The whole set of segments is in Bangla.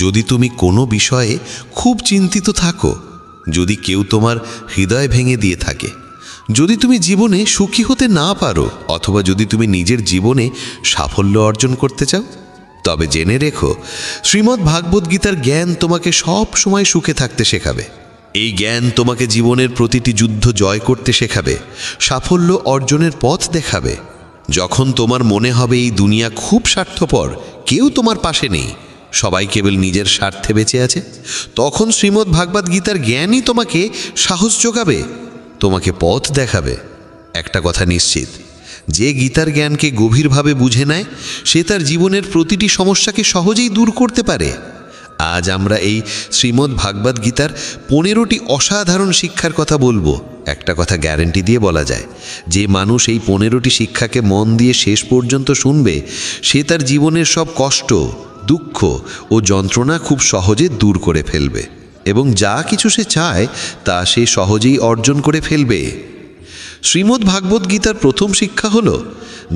যদি তুমি কোনো বিষয়ে খুব চিন্তিত থাকো, যদি কেউ তোমার হৃদয় ভেঙে দিয়ে থাকে, যদি তুমি জীবনে সুখী হতে না পারো, অথবা যদি তুমি নিজের জীবনে সাফল্য অর্জন করতে চাও, তবে জেনে রেখো শ্রীমদ্ ভাগবত গীতার জ্ঞান তোমাকে সব সময় সুখে থাকতে শেখাবে। এই জ্ঞান তোমাকে জীবনের প্রতিটি যুদ্ধ জয় করতে শেখাবে, সাফল্য অর্জনের পথ দেখাবে। যখন তোমার মনে হবে এই দুনিয়া খুব স্বার্থপর, কেউ তোমার পাশে নেই, সবাই কেবল নিজের স্বার্থে বেঁচে আছে, তখন শ্রীমদ্ ভাগবত গীতার জ্ঞানই তোমাকে সাহস যোগাবে, তোমাকে পথ দেখাবে। একটা কথা নিশ্চিত, যে গীতার জ্ঞানকে গভীরভাবে বুঝে নেয়, সে তার জীবনের প্রতিটি সমস্যাকে সহজেই দূর করতে পারে। আজ আমরা এই শ্রীমদ্ ভাগবত গীতার 15টি অসাধারণ শিক্ষার কথা বলবো। একটা কথা গ্যারান্টি দিয়ে বলা যায়, যে মানুষ এই 15টি শিক্ষাকে মন দিয়ে শেষ পর্যন্ত শুনবে, সে তার জীবনের সব কষ্ট, দুঃখ ও যন্ত্রণা খুব সহজে দূর করে ফেলবে, এবং যা কিছু সে চায় তা সে সহজেই অর্জন করে ফেলবে। শ্রীমদ্ ভাগবত গীতার প্রথম শিক্ষা হলো,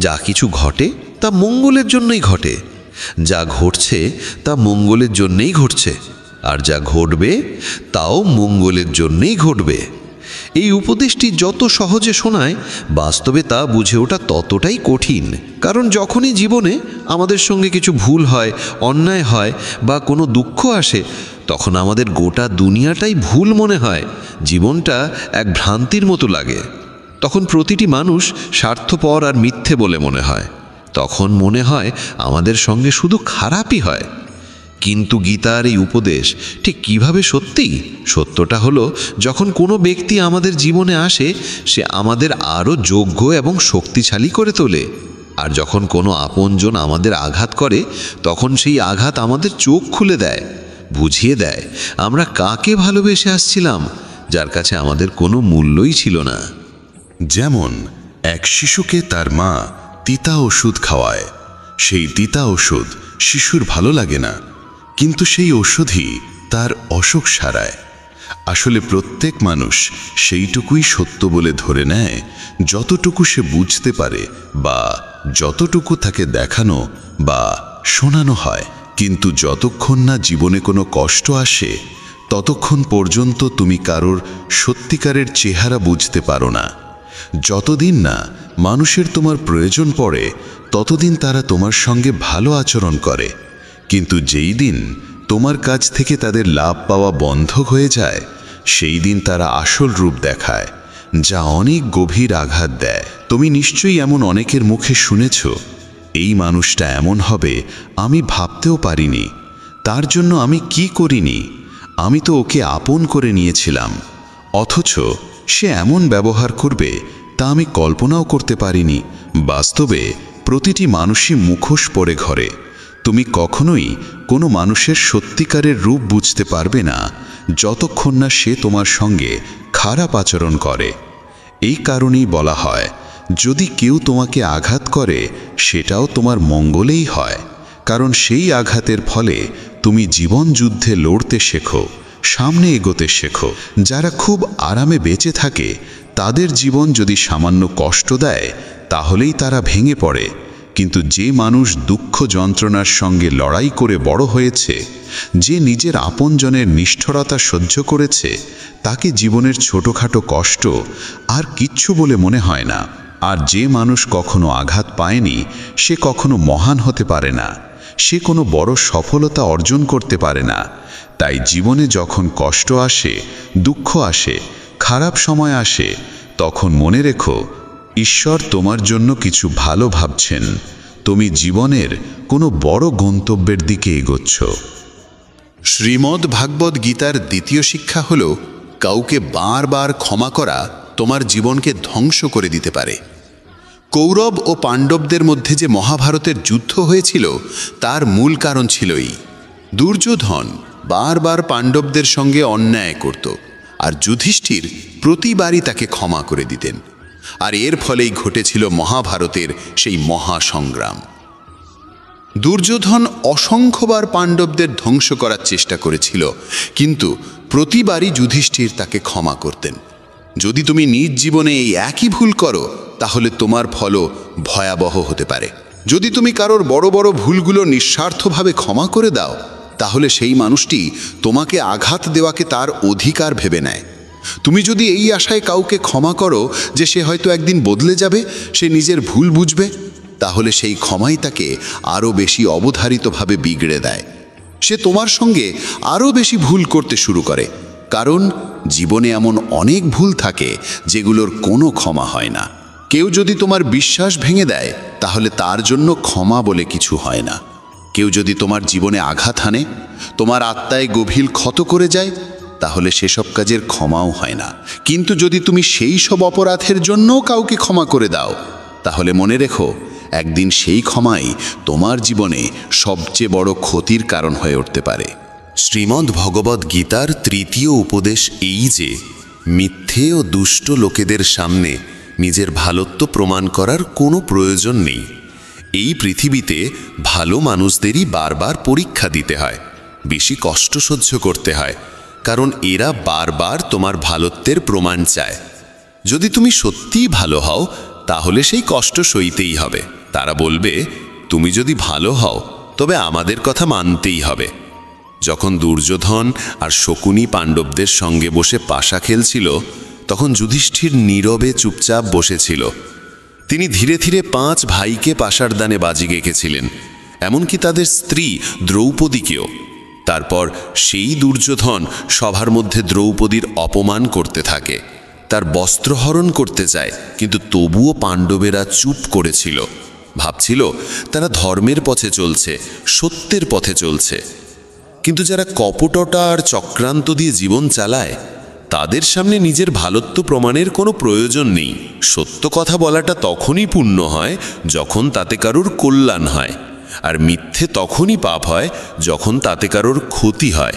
যা কিছু ঘটে তা মঙ্গলের জন্যই ঘটে, যা ঘটছে তা মঙ্গলের জন্যই ঘটছে, আর যা ঘটবে তাও মঙ্গলের জন্যই ঘটবে। এই উপদেশটি যত সহজে শোনায়, বাস্তবে তা বুঝে ওঠা ততটাই কঠিন। কারণ যখনই জীবনে আমাদের সঙ্গে কিছু ভুল হয়, অন্যায় হয় বা কোনো দুঃখ আসে, তখন আমাদের গোটা দুনিয়াটাই ভুল মনে হয়, জীবনটা এক ভ্রান্তির মতো লাগে। তখন প্রতিটি মানুষ স্বার্থপর আর মিথ্যে বলে মনে হয়, তখন মনে হয় আমাদের সঙ্গে শুধু খারাপই হয়। কিন্তু গীতার এই উপদেশ ঠিক কিভাবে সত্যি? সত্যটা হলো, যখন কোনো ব্যক্তি আমাদের জীবনে আসে, সে আমাদের আরও যোগ্য এবং শক্তিশালী করে তোলে। আর যখন কোনো আপনজন আমাদের আঘাত করে, তখন সেই আঘাত আমাদের চোখ খুলে দেয়, বুঝিয়ে দেয় আমরা কাকে ভালোবেসে আসছিলাম, যার কাছে আমাদের কোনো মূল্যই ছিল না। যেমন এক শিশুকে তার মা তিতা ওষুধ খাওয়ায়, সেই তিতা ওষুধ শিশুর ভালো লাগে না, কিন্তু সেই ওষুধই তার অসুখ সারায়। আসলে প্রত্যেক মানুষ সেইটুকুই সত্য বলে ধরে নেয় যতটুকু সে বুঝতে পারে বা যতটুকু তাকে দেখানো বা শোনানো হয়। কিন্তু যতক্ষণ না জীবনে কোনো কষ্ট আসে, ততক্ষণ পর্যন্ত তুমি কারোর সত্যিকারের চেহারা বুঝতে পারো না। যতদিন না মানুষের তোমার প্রয়োজন পড়ে, ততদিন তারা তোমার সঙ্গে ভালো আচরণ করে। কিন্তু যেই দিন তোমার কাছ থেকে তাদের লাভ পাওয়া বন্ধ হয়ে যায়, সেই দিন তারা আসল রূপ দেখায়, যা অনেক গভীর আঘাত দেয়। তুমি নিশ্চয়ই এমন অনেকের মুখে শুনেছ, এই মানুষটা এমন হবে আমি ভাবতেও পারিনি, তার জন্য আমি কি করিনি, আমি তো ওকে আপন করে নিয়েছিলাম, অথচ সে এমন ব্যবহার করবে তা আমি কল্পনাও করতে পারিনি। বাস্তবে প্রতিটি মানুষই মুখোশ পরে ঘরে। তুমি কখনোই কোনো মানুষের সত্যিকারের রূপ বুঝতে পারবে না যতক্ষণ না সে তোমার সঙ্গে খারাপ আচরণ করে। এই কারণেই বলা হয়, যদি কেউ তোমাকে আঘাত করে, সেটাও তোমার মঙ্গলেই হয়, কারণ সেই আঘাতের ফলে তুমি জীবন যুদ্ধে লড়তে শেখো, সামনে এগোতে শেখো। যারা খুব আরামে বেঁচে থাকে, তাদের জীবন যদি সামান্য কষ্ট দেয়, তাহলেই তারা ভেঙে পড়ে। কিন্তু যে মানুষ দুঃখ যন্ত্রণার সঙ্গে লড়াই করে বড় হয়েছে, যে নিজের আপনজনের নিষ্ঠুরতা সহ্য করেছে, তাকে জীবনের ছোটোখাটো কষ্ট আর কিচ্ছু বলে মনে হয় না। আর যে মানুষ কখনো আঘাত পায়নি, সে কখনো মহান হতে পারে না, সে কোনো বড় সফলতা অর্জন করতে পারে না। তাই জীবনে যখন কষ্ট আসে, দুঃখ আসে, খারাপ সময় আসে, তখন মনে রেখো, ঈশ্বর তোমার জন্য কিছু ভালো ভাবছেন। তুমি জীবনের কোনো বড় গন্তব্যের দিকে এগোচ্ছ। শ্রীমদ্ ভাগবত গীতার দ্বিতীয় শিক্ষা হল, কাউকে বারবার ক্ষমা করা তোমার জীবনকে ধ্বংস করে দিতে পারে। কৌরব ও পাণ্ডবদের মধ্যে যে মহাভারতের যুদ্ধ হয়েছিল, তার মূল কারণ ছিলই দুর্যোধন বারবার পাণ্ডবদের সঙ্গে অন্যায় করত, আর যুধিষ্ঠির প্রতিবারই তাকে ক্ষমা করে দিতেন। আর এর ফলেই ঘটেছিল মহাভারতের সেই মহাসংগ্রাম। দুর্যোধন অসংখ্যবার পাণ্ডবদের ধ্বংস করার চেষ্টা করেছিল, কিন্তু প্রতিবারই যুধিষ্ঠির তাকে ক্ষমা করতেন। যদি তুমি নিজ জীবনে এই একই ভুল করো, তাহলে তোমার ফলও ভয়াবহ হতে পারে। যদি তুমি কারোর বড় বড় ভুলগুলো নিঃস্বার্থভাবে ক্ষমা করে দাও, তাহলে সেই মানুষটি তোমাকে আঘাত দেওয়াকে তার অধিকার ভেবে নেয়। তুমি যদি এই আশায় কাউকে ক্ষমা করো যে সে হয়তো একদিন বদলে যাবে, সে নিজের ভুল বুঝবে, তাহলে সেই ক্ষমাই তাকে আরও বেশি অবধারিতভাবে বিগড়ে দেয়। সে তোমার সঙ্গে আরও বেশি ভুল করতে শুরু করে, কারণ জীবনে এমন অনেক ভুল থাকে যেগুলোর কোনো ক্ষমা হয় না। কেউ যদি তোমার বিশ্বাস ভেঙে দেয়, তাহলে তার জন্য ক্ষমা বলে কিছু হয় না। কেউ যদি তোমার জীবনে আঘাত হানে, তোমার আত্মায় গভীর ক্ষত করে যায়, তাহলে সেসব কাজের ক্ষমাও হয় না। কিন্তু যদি তুমি সেই সব অপরাধের জন্যও কাউকে ক্ষমা করে দাও, তাহলে মনে রেখো, একদিন সেই ক্ষমাই তোমার জীবনে সবচেয়ে বড় ক্ষতির কারণ হয়ে উঠতে পারে। শ্রীমদ্ ভগবদ্ গীতার তৃতীয় উপদেশ এই যে মিথ্যে ও দুষ্ট লোকেদের সামনে নিজের ভালোত্ব প্রমাণ করার কোনো প্রয়োজন নেই। এই পৃথিবীতে ভালো মানুষদেরই বারবার পরীক্ষা দিতে হয়, বেশি কষ্ট সহ্য করতে হয়, কারণ এরা বারবার তোমার ভালোত্বের প্রমাণ চায়। যদি তুমি সত্যিই ভালো হও, তাহলে সেই কষ্ট সইতেই হবে। তারা বলবে, তুমি যদি ভালো হও তবে আমাদের কথা মানতেই হবে। যখন দুর্যোধন আর শকুনি পাণ্ডবদের সঙ্গে বসে পাশা খেলছিল, তখন যুধিষ্ঠির নীরবে চুপচাপ বসেছিল। তিনি ধীরে ধীরে 5 ভাইকে পাশার দানে বাজি গেঁকেছিলেন, এমনকি তাদের স্ত্রী দ্রৌপদীকেও। তারপর সেই দুর্যোধন সভার মধ্যে দ্রৌপদীর অপমান করতে থাকে, তার বস্ত্রহরণ করতে চায়, কিন্তু তবুও পাণ্ডবেরা চুপ করেছিল। ভাবছিল তারা ধর্মের পথে চলছে, সত্যের পথে চলছে। কিন্তু যারা কপটতা আর চক্রান্ত দিয়ে জীবন চালায়, তাদের সামনে নিজের ভালোত্ব প্রমাণের কোনো প্রয়োজন নেই। সত্য কথা বলাটা তখনই পুণ্য হয় যখন তাতে কারোর কল্যাণ হয়, আর মিথ্যে তখনই পাপ হয় যখন তাতে কারোর ক্ষতি হয়।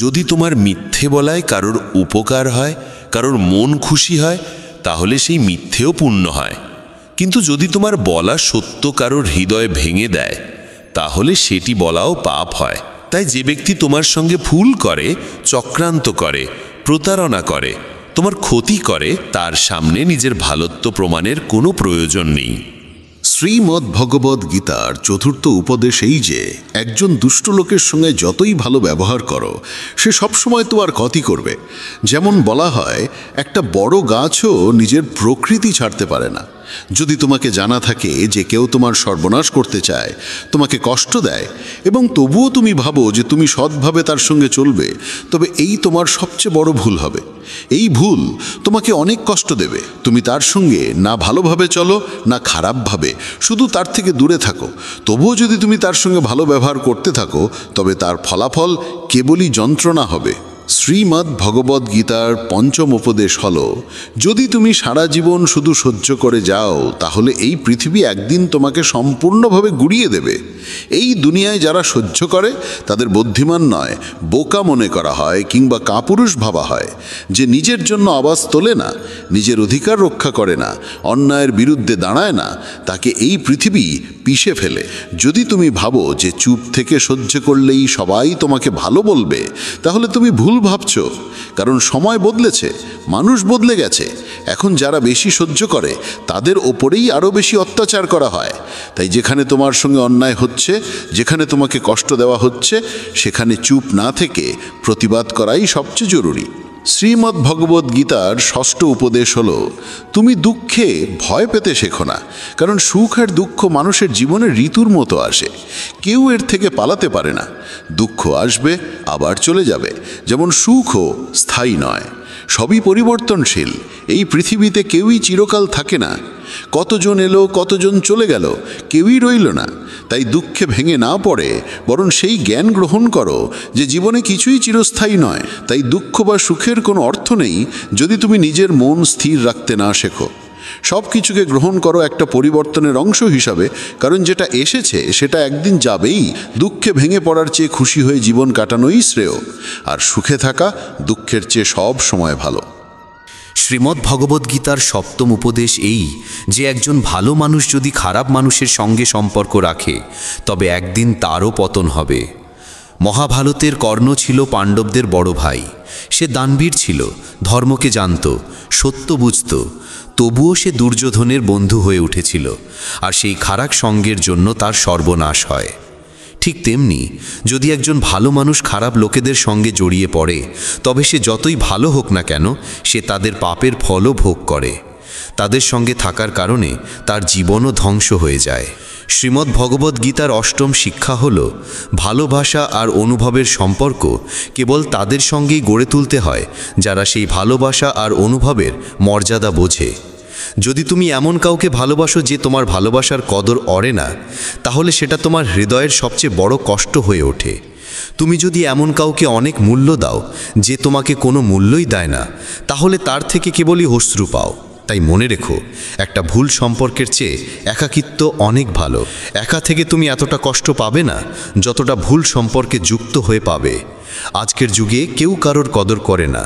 যদি তোমার মিথ্যে বলায় কারোর উপকার হয়, কারোর মন খুশি হয়, তাহলে সেই মিথ্যেও পুণ্য হয়। কিন্তু যদি তোমার বলা সত্য কারোর হৃদয় ভেঙে দেয়, তাহলে সেটি বলাও পাপ হয়। তাই যে ব্যক্তি তোমার সঙ্গে ভুল করে, চক্রান্ত করে, প্রতারণা করে, তোমার ক্ষতি করে, তার সামনে নিজের ভালোত্ব প্রমাণের কোনো প্রয়োজন নেই। শ্রীমদ্ ভগবদ্ গীতার চতুর্থ উপদেশ এই যে একজন দুষ্ট লোকের সঙ্গে যতই ভালো ব্যবহার করো, সে সবসময় তোমার ক্ষতি করবে। যেমন বলা হয়, একটা বড় গাছও নিজের প্রকৃতি ছাড়তে পারে না। যদি তোমাকে জানা থাকে যে কেউ তোমার সর্বনাশ করতে চায়, তোমাকে কষ্ট দেয়, এবং তবুও তুমি ভাবো যে তুমি সৎভাবে তার সঙ্গে চলবে, তবে এই তোমার সবচেয়ে বড় ভুল হবে। এই ভুল তোমাকে অনেক কষ্ট দেবে। তুমি তার সঙ্গে না ভালোভাবে চলো না খারাপভাবে, শুধু তার থেকে দূরে থাকো। তবুও যদি তুমি তার সঙ্গে ভালো ব্যবহার করতে থাকো, তবে তার ফলাফল কেবলই যন্ত্রণা হবে। শ্রীমদ্ ভগবদ্ গীতার পঞ্চম উপদেশ হল, যদি তুমি সারা জীবন শুধু সহ্য করে যাও, তাহলে এই পৃথিবী একদিন তোমাকে সম্পূর্ণভাবে গুড়িয়ে দেবে। এই দুনিয়ায় যারা সহ্য করে তাদের বুদ্ধিমান নয়, বোকা মনে করা হয় কিংবা কাপুরুষ ভাবা হয়। যে নিজের জন্য আওয়াজ তোলে না, নিজের অধিকার রক্ষা করে না, অন্যায়ের বিরুদ্ধে দাঁড়ায় না, তাকে এই পৃথিবী পিষে ফেলে। যদি তুমি ভাবো যে চুপ থেকে সহ্য করলেই সবাই তোমাকে ভালো বলবে, তাহলে তুমি ভুল ভাবছ। কারণ সময় বদলেছে, মানুষ বদলে গেছে। এখন যারা বেশি সহ্য করে তাদের ওপরেই আরও বেশি অত্যাচার করা হয়। তাই যেখানে তোমার সঙ্গে অন্যায় হচ্ছে, যেখানে তোমাকে কষ্ট দেওয়া হচ্ছে, সেখানে চুপ না থেকে প্রতিবাদ করাই সবচেয়ে জরুরি। শ্রীমদ্ ভগবদ্ গীতার ষষ্ঠ উপদেশ হল, তুমি দুঃখে ভয় পেতে শেখো না, কারণ সুখ আর দুঃখ মানুষের জীবনের ঋতুর মতো আসে। কেউ এর থেকে পালাতে পারে না। দুঃখ আসবে, আবার চলে যাবে, যেমন সুখও স্থায়ী নয়। সবই পরিবর্তনশীল। এই পৃথিবীতে কেউই চিরকাল থাকে না। কতজন এলো, কতজন চলে গেল, কেউই রইল না। তাই দুঃখে ভেঙে না পড়ে বরং সেই জ্ঞান গ্রহণ করো যে জীবনে কিছুই চিরস্থায়ী নয়। তাই দুঃখ বা সুখের কোনো অর্থ নেই যদি তুমি নিজের মন স্থির রাখতে না শেখো। সব কিছুকে গ্রহণ করো একটা পরিবর্তনের অংশ হিসাবে, কারণ যেটা এসেছে সেটা একদিন যাবেই। দুঃখে ভেঙে পড়ার চেয়ে খুশি হয়ে জীবন কাটানোই শ্রেয়, আর সুখে থাকা দুঃখের চেয়ে সব সময় ভালো। শ্রীমদ্ ভগবদ্গীতার সপ্তম উপদেশ এই যে একজন ভালো মানুষ যদি খারাপ মানুষের সঙ্গে সম্পর্ক রাখে, তবে একদিন তারও পতন হবে। মহাভারতের কর্ণ ছিল পাণ্ডবদের বড় ভাই। সে দানবীর ছিল, ধর্মকে জানত, সত্য বুঝত। তবুও সে দুর্যোধনের বন্ধু হয়ে উঠেছিল, আর সেই খারাপ সঙ্গের জন্য তার সর্বনাশ হয়। ঠিক তেমনি যদি একজন ভালো মানুষ খারাপ লোকেদের সঙ্গে জড়িয়ে পড়ে, তবে সে যতই ভালো হোক না কেন, সে তাদের পাপের ফলও ভোগ করে। তাদের সঙ্গে থাকার কারণে তার জীবনও ধ্বংস হয়ে যায়। শ্রীমদ্ ভগবদ্ গীতার অষ্টম শিক্ষা হল, ভালোবাসা আর অনুভবের সম্পর্ক কেবল তাদের সঙ্গেই গড়ে তুলতে হয় যারা সেই ভালোবাসা আর অনুভবের মর্যাদা বোঝে। যদি তুমি এমন কাউকে ভালোবাসো যে তোমার ভালোবাসার কদর অরে না, তাহলে সেটা তোমার হৃদয়ের সবচেয়ে বড় কষ্ট হয়ে ওঠে। তুমি যদি এমন কাউকে অনেক মূল্য দাও যে তোমাকে কোনো মূল্যই দেয় না, তাহলে তার থেকে কেবলই অশ্রু পাও। তাই মনে রেখো, একটা ভুল সম্পর্কের চেয়ে একাকিত্ব অনেক ভালো। একা থেকে তুমি এতটা কষ্ট পাবে না যতটা ভুল সম্পর্কে যুক্ত হয়ে পাবে। আজকের যুগে কেউ কারোর কদর করে না,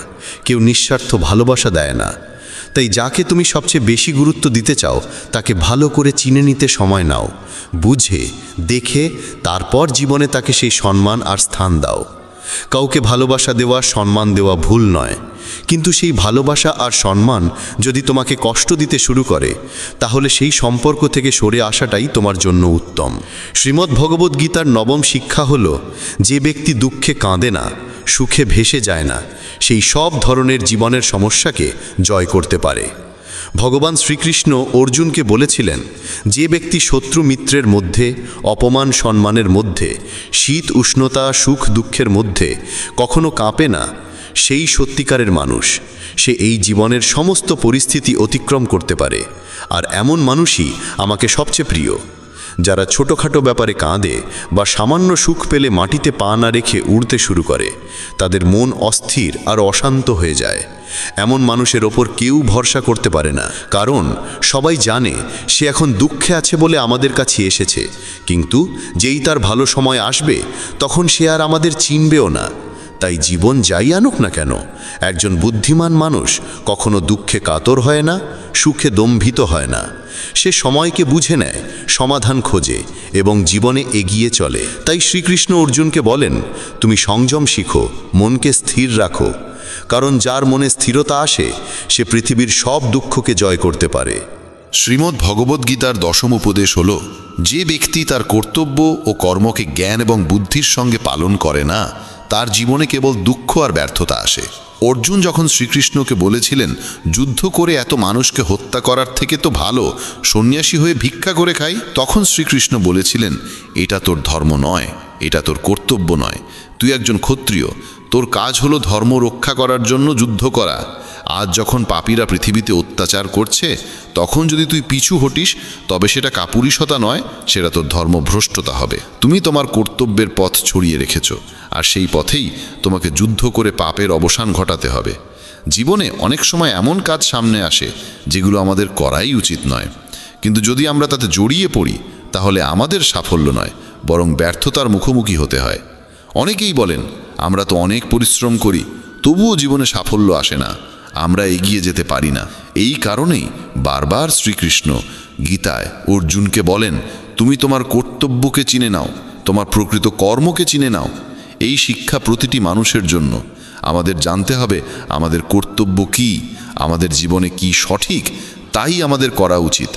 কেউ নিঃস্বার্থ ভালোবাসা দেয় না। তাই যাকে তুমি সবচেয়ে বেশি গুরুত্ব দিতে চাও তাকে ভালো করে চিনে নিতে সময় নাও, বুঝে দেখে তারপর জীবনে তাকে সেই সম্মান আর স্থান দাও। কাউকে ভালোবাসা দেওয়া, সম্মান দেওয়া ভুল নয়, কিন্তু সেই ভালোবাসা আর সম্মান যদি তোমাকে কষ্ট দিতে শুরু করে, তাহলে সেই সম্পর্ক থেকে সরে আসাটাই তোমার জন্য উত্তম। শ্রীমদ্ ভগবদ্ গীতার নবম শিক্ষা হল, যে ব্যক্তি দুঃখে কাঁদে না, সুখে ভেসে যায় না, সেই সব ধরনের জীবনের সমস্যাকে জয় করতে পারে। ভগবান শ্রীকৃষ্ণ অর্জুনকে বলেছিলেন, যে ব্যক্তি শত্রু মিত্রের মধ্যে, অপমান সম্মানের মধ্যে, শীত উষ্ণতা সুখ দুঃখের মধ্যে কখনো কাঁপে না, সেই সত্যিকারের মানুষ। সে এই জীবনের সমস্ত পরিস্থিতি অতিক্রম করতে পারে। আর এমন মানুষই আমাকে সবচেয়ে প্রিয়। যারা ছোটোখাটো ব্যাপারে কাঁদে বা সামান্য সুখ পেলে মাটিতে পা না রেখে উড়তে শুরু করে, তাদের মন অস্থির আর অশান্ত হয়ে যায়। এমন মানুষের ওপর কেউ ভরসা করতে পারে না, কারণ সবাই জানে সে এখন দুঃখে আছে বলে আমাদের কাছে এসেছে, কিন্তু যেই তার ভালো সময় আসবে তখন সে আর আমাদের চিনবেও না। তাই জীবন যাই আনুক না কেন, একজন বুদ্ধিমান মানুষ কখনো দুঃখে কাতর হয় না, সুখে দম্ভিত হয় না। সে সময়কে বুঝে নেয়, সমাধান খোঁজে এবং জীবনে এগিয়ে চলে। তাই শ্রীকৃষ্ণ অর্জুনকে বলেন, তুমি সংযম শিখো, মনকে স্থির রাখো, কারণ যার মনে স্থিরতা আসে সে পৃথিবীর সব দুঃখকে জয় করতে পারে। শ্রীমদ্ ভগবদ্গীতার দশম উপদেশ হল, যে ব্যক্তি তার কর্তব্য ও কর্মকে জ্ঞান এবং বুদ্ধির সঙ্গে পালন করে না, তার জীবনে কেবল দুঃখ আর ব্যর্থতা আসে। অর্জুন যখন শ্রীকৃষ্ণকে বলেছিলেন, যুদ্ধ করে এত মানুষকে হত্যা করার থেকে তো ভালো সন্ন্যাসী হয়ে ভিক্ষা করে খাই, তখন শ্রীকৃষ্ণ বলেছিলেন, এটা তোর ধর্ম নয়, এটা তোর কর্তব্য নয়। তুই একজন ক্ষত্রিয়, তোর কাজ হলো ধর্ম রক্ষা করার জন্য যুদ্ধ করা। আজ যখন পাপীরা পৃথিবীতে অত্যাচার করছে, তখন যদি তুই পিছু হটিস, তবে সেটা কাপুরুষতা নয়, সেটা তোর ধর্মভ্রষ্টতা হবে। তুমি তোমার কর্তব্যের পথ ছড়িয়ে রেখেছ, আর সেই পথেই তোমাকে যুদ্ধ করে পাপের অবসান ঘটাতে হবে। জীবনে অনেক সময় এমন কাজ সামনে আসে যেগুলো আমাদের করাই উচিত নয়, কিন্তু যদি আমরা তাতে জড়িয়ে পড়ি, তাহলে আমাদের সাফল্য নয়, বরং ব্যর্থতার মুখোমুখি হতে হয়। অনেকেই বলেন, আমরা তো অনেক পরিশ্রম করি, তবুও জীবনে সাফল্য আসে না, আমরা এগিয়ে যেতে পারি না। এই কারণেই বারবার শ্রীকৃষ্ণ গীতায় অর্জুনকে বলেন, তুমি তোমার কর্তব্যকে চিনে নাও, তোমার প্রকৃত কর্মকে চিনে নাও। এই শিক্ষা প্রতিটি মানুষের জন্য। আমাদের জানতে হবে আমাদের কর্তব্য কী, আমাদের জীবনে কি সঠিক, তাই আমাদের করা উচিত।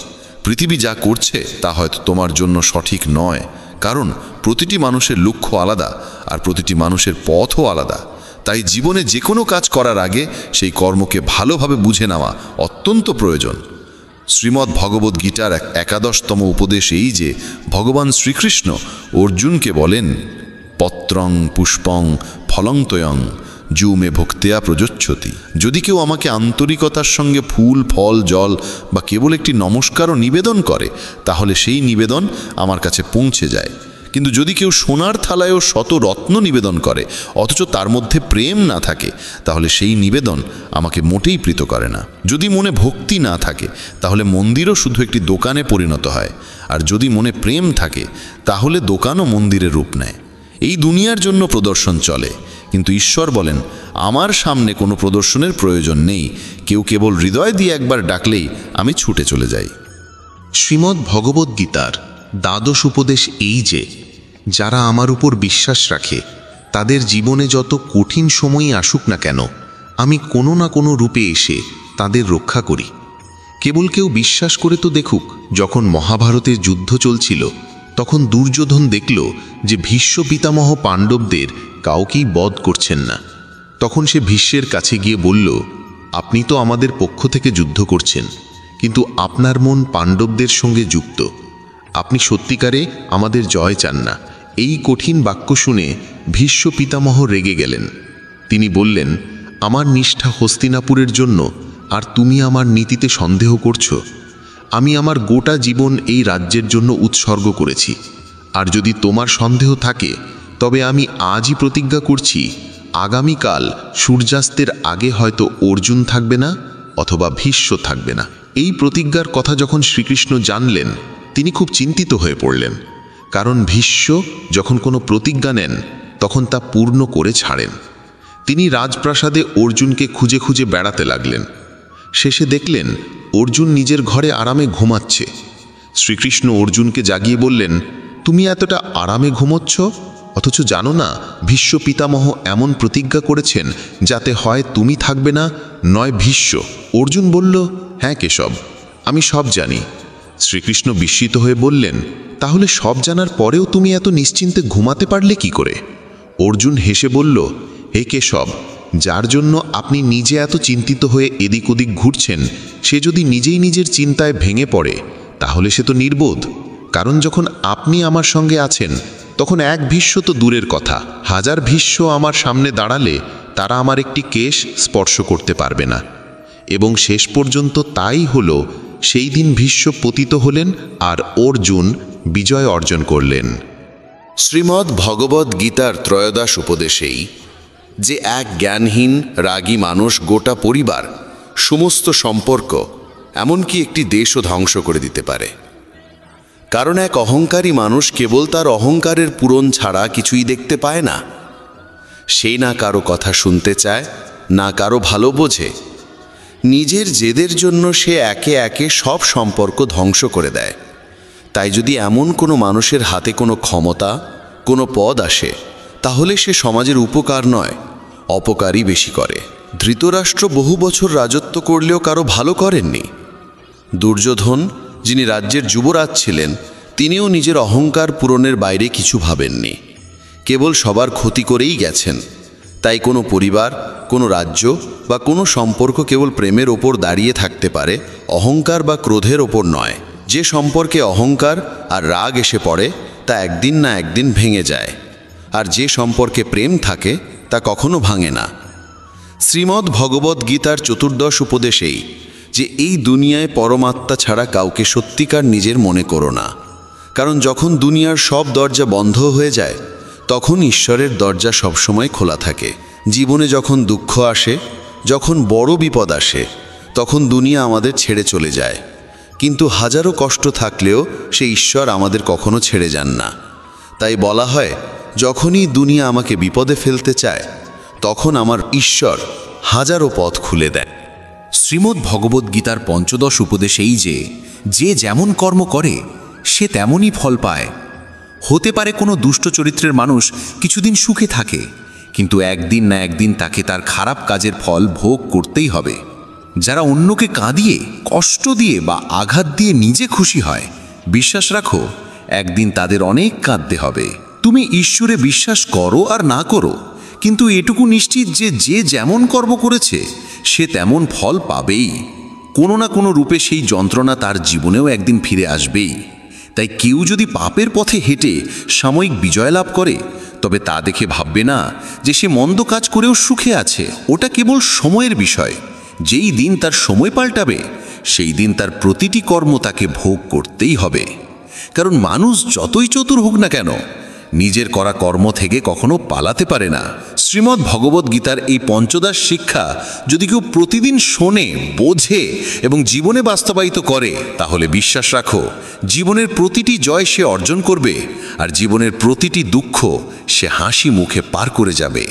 পৃথিবী যা করছে তা হয়তো তোমার জন্য সঠিক নয়, কারণ প্রতিটি মানুষের লক্ষ্য আলাদা আর প্রতিটি মানুষের পথও আলাদা। তাই জীবনে যে কোনো কাজ করার আগে সেই কর্মকে ভালোভাবে বুঝে নেওয়া অত্যন্ত প্রয়োজন। শ্রীমদ্ ভগবদ্ গীতার 11তম উপদেশ এই যে, ভগবান শ্রীকৃষ্ণ অর্জুনকে বলেন, পত্রং পুষ্পং ফলং তয়ং যুমে ভক্তেয়া প্রযোচ্ছতি। যদি কেউ আমাকে আন্তরিকতার সঙ্গে ফুল ফল জল বা কেবল একটি নমস্কারও নিবেদন করে, তাহলে সেই নিবেদন আমার কাছে পৌঁছে যায়। কিন্তু যদি কেউ সোনার থালায়ও শত রত্ন নিবেদন করে, অথচ তার মধ্যে প্রেম না থাকে, তাহলে সেই নিবেদন আমাকে মোটেই প্রীত করে না। যদি মনে ভক্তি না থাকে, তাহলে মন্দিরও শুধু একটি দোকানে পরিণত হয়, আর যদি মনে প্রেম থাকে, তাহলে দোকানও মন্দিরের রূপ নেয়। এই দুনিয়ার জন্য প্রদর্শন চলে, কিন্তু ঈশ্বর বলেন, আমার সামনে কোনো প্রদর্শনের প্রয়োজন নেই, কেউ কেবল হৃদয় দিয়ে একবার ডাকলেই আমি ছুটে চলে যাই। শ্রীমদ্ ভগবদ্ গীতার দ্বাদশ উপদেশ এই যে, যারা আমার উপর বিশ্বাস রাখে, তাদের জীবনে যত কঠিন সময়ই আসুক না কেন, আমি কোনো না কোনো রূপে এসে তাদের রক্ষা করি। কেবল কেউ বিশ্বাস করে তো দেখুক, যখন মহাভারতের যুদ্ধ চলছিল তখন দুর্যোধন দেখল যে ভীষ্ম পিতামহ পাণ্ডবদের কাউকেই বধ করছেন না। তখন সে ভীষ্মের কাছে গিয়ে বলল, আপনি তো আমাদের পক্ষ থেকে যুদ্ধ করছেন, কিন্তু আপনার মন পাণ্ডবদের সঙ্গে যুক্ত। আপনি সত্যিকারে আমাদের জয় চান না। এই কঠিন বাক্য শুনে ভীষ্ম পিতামহ রেগে গেলেন। তিনি বললেন, আমার নিষ্ঠা হস্তিনাপুরের জন্য, আর তুমি আমার নীতিতে সন্দেহ করছো? আমি আমার গোটা জীবন এই রাজ্যের জন্য উৎসর্গ করেছি, আর যদি তোমার সন্দেহ থাকে তবে আমি আজই প্রতিজ্ঞা করছি, আগামীকাল সূর্যাস্তের আগে হয়তো অর্জুন থাকবে না অথবা ভীষ্ম থাকবে না। এই প্রতিজ্ঞার কথা যখন শ্রীকৃষ্ণ জানলেন, তিনি খুব চিন্তিত হয়ে পড়লেন, কারণ ভীষ্ম যখন কোনো প্রতিজ্ঞা নেন তখন তা পূর্ণ করে ছাড়েন। তিনি রাজপ্রাসাদে অর্জুনকে খুঁজে খুঁজে বেড়াতে লাগলেন। শেষে দেখলেন অর্জুন নিজের ঘরে আরামে ঘুমাচ্ছে। শ্রীকৃষ্ণ অর্জুনকে জাগিয়ে বললেন, তুমি এতটা আরামে ঘুমোচ্ছ, অথচ জানো না ভীষ্ম পিতামহ এমন প্রতিজ্ঞা করেছেন যাতে হয় তুমি থাকবে না, নয় ভীষ্ম। অর্জুন বলল, হ্যাঁ কেশব, আমি সব জানি। শ্রীকৃষ্ণ বিস্মিত হয়ে বললেন, তাহলে সব জানার পরেও তুমি এত নিশ্চিন্তে ঘুমাতে পারলে কি করে? অর্জুন হেসে বলল, হে কেশব, যার জন্য আপনি নিজে এত চিন্তিত হয়ে এদিক ওদিক ঘুরছেন, সে যদি নিজেই নিজের চিন্তায় ভেঙে পড়ে তাহলে সে তো নির্বোধ। কারণ যখন আপনি আমার সঙ্গে আছেন তখন এক ভীষ্ম তো দূরের কথা, 1000 ভীষ্ম আমার সামনে দাঁড়ালে তারা আমার একটি কেশ স্পর্শ করতে পারবে না। এবং শেষ পর্যন্ত তাই হলো। সেই দিন ভীষ্ম পতিত হলেন আর অর্জুন বিজয় অর্জন করলেন। শ্রীমদ্ ভগবদ্ গীতার ত্রয়োদশ উপদেশেই যে এক জ্ঞানহীন রাগী মানুষ গোটা পরিবার, সমস্ত সম্পর্ক, এমনকি একটি দেশও ধ্বংস করে দিতে পারে। কারণ এক অহংকারী মানুষ কেবল তার অহংকারের পূরণ ছাড়া কিছুই দেখতে পায় না। সে না কারো কথা শুনতে চায়, না কারো ভালো বোঝে। নিজের জেদের জন্য সে একে একে সব সম্পর্ক ধ্বংস করে দেয়। তাই যদি এমন কোনো মানুষের হাতে কোনো ক্ষমতা, কোনো পদ আসে, তাহলে সে সমাজের উপকার নয়, অপকারই বেশি করে। ধৃতরাষ্ট্র বহু বছর রাজত্ব করলেও কারো ভালো করেননি। দুর্যোধন, যিনি রাজ্যের যুবরাজ ছিলেন, তিনিও নিজের অহংকার পূরণের বাইরে কিছু ভাবেননি, কেবল সবার ক্ষতি করেই গেছেন। তাই কোনো পরিবার, কোনো রাজ্য বা কোনো সম্পর্ক কেবল প্রেমের ওপর দাঁড়িয়ে থাকতে পারে, অহংকার বা ক্রোধের ওপর নয়। যে সম্পর্কে অহংকার আর রাগ এসে পড়ে তা একদিন না একদিন ভেঙে যায়, আর যে সম্পর্কে প্রেম থাকে তা কখনো ভাঙে না। শ্রীমদ্ ভগবদ্ গীতার চতুর্দশ উপদেশেই যে এই দুনিয়ায় পরমাত্মা ছাড়া কাউকে সত্যিকার নিজের মনে করো না। কারণ যখন দুনিয়ার সব দরজা বন্ধ হয়ে যায় তখন ঈশ্বরের দরজা সবসময় খোলা থাকে। জীবনে যখন দুঃখ আসে, যখন বড় বিপদ আসে, তখন দুনিয়া আমাদের ছেড়ে চলে যায়, কিন্তু হাজারো কষ্ট থাকলেও সে ঈশ্বর আমাদের কখনো ছেড়ে যান না। তাই বলা হয়, যখনই দুনিয়া আমাকে বিপদে ফেলতে চায় তখন আমার ঈশ্বর হাজারো পথ খুলে দেয়। শ্রীমদ্ ভগবদ্ গীতার পঞ্চদশ উপদেশ এই যে যেমন কর্ম করে সে তেমনই ফল পায়। হতে পারে কোনো দুষ্ট চরিত্রের মানুষ কিছুদিন সুখে থাকে, কিন্তু একদিন না একদিন তাকে তার খারাপ কাজের ফল ভোগ করতেই হবে। যারা অন্যকে কাঁদিয়ে, কষ্ট দিয়ে বা আঘাত দিয়ে নিজে খুশি হয়, বিশ্বাস রাখো একদিন তাদের অনেক কাঁদতে হবে। তুমি ঈশ্বরে বিশ্বাস করো আর না করো, কিন্তু এটুকু নিশ্চিত যে যেমন কর্ম করেছে সে তেমন ফল পাবেই। কোনো না কোনো রূপে সেই যন্ত্রণা তার জীবনেও একদিন ফিরে আসবেই। তাই কেউ যদি পাপের পথে হেঁটে সাময়িক বিজয় লাভ করে, তবে তা দেখে ভাববে না যে সে মন্দ কাজ করেও সুখে আছে। ওটা কেবল সময়ের বিষয়। যেই দিন তার সময় পাল্টাবে সেই দিন তার প্রতিটি কর্ম তাকে ভোগ করতেই হবে। কারণ মানুষ যতই চতুর হোক না কেন, নিজের করা কর্ম থেকে কখনো পালাতে পারে না। শ্রীমদ্ ভগবদ্ গীতার এই পঞ্চদশ শিক্ষা যদি কেউ প্রতিদিন শোনে, বোঝে এবং জীবনে বাস্তবায়িত করে, তাহলে বিশ্বাস রাখো জীবনের প্রতিটি জয় সে অর্জন করবে, আর জীবনের প্রতিটি দুঃখ সে হাসি মুখে পার করে যাবে।